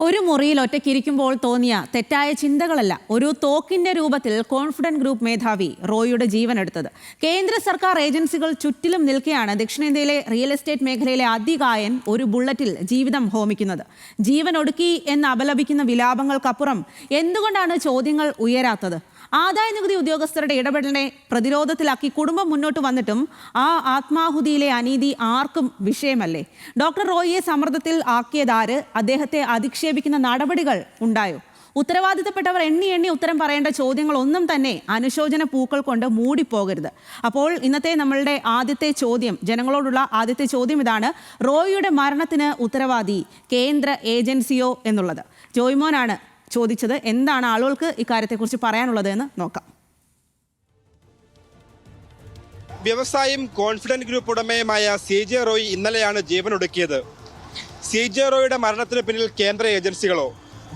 ഒരു മുറിയിൽ ഒറ്റയ്ക്കിരിക്കുമ്പോൾ തോന്നിയ തെറ്റായ ചിന്തകളല്ല ഒരു തോക്കിന്റെ രൂപത്തിൽ കോൺഫിഡന്റ് ഗ്രൂപ്പ് മേധാവി റോയിയുടെ ജീവൻ എടുത്തത്. കേന്ദ്ര സർക്കാർ ഏജൻസികൾ ചുറ്റിലും നിൽക്കെയാണ് ദക്ഷിണേന്ത്യയിലെ റിയൽ എസ്റ്റേറ്റ് മേഖലയിലെ അതികായൻ ഒരു ബുള്ളറ്റിൽ ജീവിതം ഹോമിക്കുന്നത്. ജീവൻ ഒടുക്കി എന്ന് അപലപിക്കുന്ന വിലാപങ്ങൾക്കപ്പുറം എന്തുകൊണ്ടാണ് ചോദ്യങ്ങൾ ഉയരാത്തത്? ആദായനികുതി ഉദ്യോഗസ്ഥരുടെ ഇടപെടലിനെ പ്രതിരോധത്തിലാക്കി കുടുംബം മുന്നോട്ട് വന്നിട്ടും ആ ആത്മാഹുതിയിലെ അനീതി ആർക്കും വിഷയമല്ലേ? ഡോക്ടർ റോയിയെ സമ്മർദ്ദത്തിൽ ആക്കിയതാര്? അദ്ദേഹത്തെ അധിക്ഷേപിക്കുന്ന നടപടികൾ ഉണ്ടായോ? ഉത്തരവാദിത്തപ്പെട്ടവർ എണ്ണി ഉത്തരം പറയേണ്ട ചോദ്യങ്ങളൊന്നും തന്നെ അനുശോചന പൂക്കൾ കൊണ്ട് മൂടിപ്പോകരുത്. അപ്പോൾ ഇന്നത്തെ നമ്മളുടെ ആദ്യത്തെ ചോദ്യം, ജനങ്ങളോടുള്ള ആദ്യത്തെ ചോദ്യം ഇതാണ്: റോയിയുടെ മരണത്തിന് ഉത്തരവാദി കേന്ദ്ര ഏജൻസിയോ എന്നുള്ളത്. ജോയ്മോനാണ് ചോദിച്ചത്. എന്താണ് ആളുകൾക്ക് ഇക്കാര്യത്തെക്കുറിച്ച് പറയാനുള്ളത് എന്ന് നോക്കാം. വ്യവസായം കോൺഫിഡന്റ് ഗ്രൂപ്പ് ഉടമയുമായ CJ റോയ് ഇന്നലെയാണ് ജീവനൊടുക്കിയത്. CJ റോയിയുടെ മരണത്തിന് പിന്നിൽ കേന്ദ്ര ഏജൻസികളോ?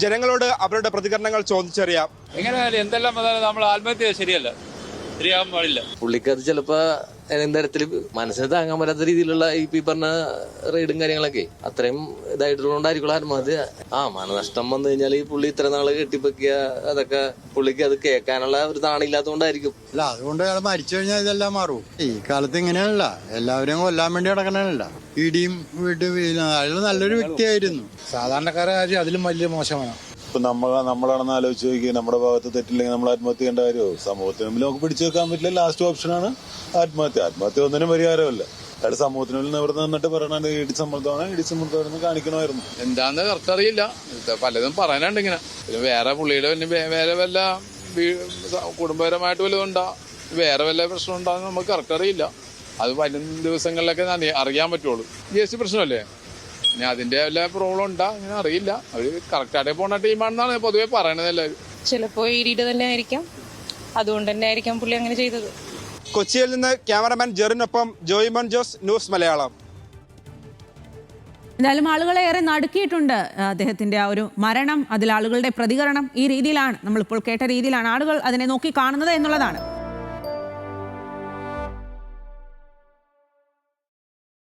ജനങ്ങളോട് അവരുടെ പ്രതികരണങ്ങൾ ചോദിച്ചറിയാം. എങ്ങനെയായാലും എന്തെല്ലാം നമ്മൾ ആത്മഹത്യ ശരിയാകാൻ പാടില്ല. പുള്ളിക്ക് അത് ചിലപ്പോ തരത്തിൽ മനസ്സിന് താങ്ങാൻ പറ്റാത്ത രീതിയിലുള്ള ഈ പറഞ്ഞ റെയ്ഡും കാര്യങ്ങളൊക്കെ അത്രയും ഇതായിട്ടുള്ളതുകൊണ്ടായിരിക്കും ആത്മഹത്യ. മനനഷ്ടം വന്നു കഴിഞ്ഞാൽ ഈ പുള്ളി ഇത്ര നാള് കെട്ടിപ്പൊക്കിയ അതൊക്കെ പുള്ളിക്ക് അത് കേൾക്കാനുള്ള ഒരു താണില്ലാത്തതുകൊണ്ടായിരിക്കും. അല്ല, അതുകൊണ്ട് അയാൾ മരിച്ചു കഴിഞ്ഞാൽ ഇതെല്ലാം മാറും. ഈ കാലത്ത് ഇങ്ങനെയല്ല, എല്ലാവരെയും കൊല്ലാൻ വേണ്ടി നടക്കണല്ല. ഇടിയും അയാൾ നല്ലൊരു വ്യക്തിയായിരുന്നു. സാധാരണക്കാരുടെ കാര്യം അതിലും വലിയ മോശമാണ്. ഇപ്പൊ നമ്മളാണെന്ന് ആലോചിച്ച് നോക്കി, നമ്മുടെ ഭാഗത്ത് തെറ്റില്ലെങ്കിൽ നമ്മൾ ആത്മഹത്യ ചെയ്യേണ്ട കാര്യമോ? സമൂഹത്തിന് മുമ്പിൽ നമുക്ക് പിടിച്ചു വെക്കാൻ പറ്റില്ല. ലാസ്റ്റ് ഓപ്ഷനാണ് ആത്മഹത്യ. ആത്മഹത്യ ഒന്നിനും പരിഹാരമല്ല. അയാൾ സമൂഹത്തിന് മുന്നിൽ നിവർന്ന് നിന്നിട്ട് പറയണത് ഇടി സമ്മർദ്ദമാണ് കാണിക്കണമായിരുന്നു. എന്താന്ന് കറക്റ്റ് അറിയില്ല. പലതും പറയാനുണ്ട് ഇങ്ങനെ. വേറെ പുള്ളിയുടെ വേറെ വല്ല കുടുംബപരമായിട്ട് വല്ലതും ഉണ്ടാ, വേറെ വല്ല പ്രശ്നം ഉണ്ടാകുന്ന നമുക്ക് കറക്റ്റ് അറിയില്ല. അത് വരും ദിവസങ്ങളിലൊക്കെ അറിയാൻ പറ്റുള്ളൂ. GST പ്രശ്നമല്ലേ, ഇനി അതിന്റെ വല്ല പ്രോബ്ലം ഉണ്ടാ അങ്ങനെ അറിയില്ല. അവര് കറക്റ്റായിട്ട് പോണ ടീമാണെന്നാണ് പൊതുവെ പറയണത് എല്ലാവരും. ചിലപ്പോ ഇടിയുടെ തന്നെ ആയിരിക്കാം, അതുകൊണ്ട് തന്നെ ആയിരിക്കാം പുള്ളി അങ്ങനെ ചെയ്തത്. കൊച്ചിയിൽ നിന്ന് ക്യാമറമാൻ ജെറിനൊപ്പം ജോയ്മോൻ ജോസ്, ന്യൂസ് മലയാളം. എന്തായാലും ആളുകളെ ഏറെ നടുക്കിയിട്ടുണ്ട് അദ്ദേഹത്തിന്റെ ആ ഒരു മരണം. അതിൽ ആളുകളുടെ പ്രതികരണം ഈ രീതിയിലാണ്, നമ്മളിപ്പോൾ കേട്ട രീതിയിലാണ് ആളുകൾ അതിനെ നോക്കി കാണുന്നത് എന്നുള്ളതാണ്.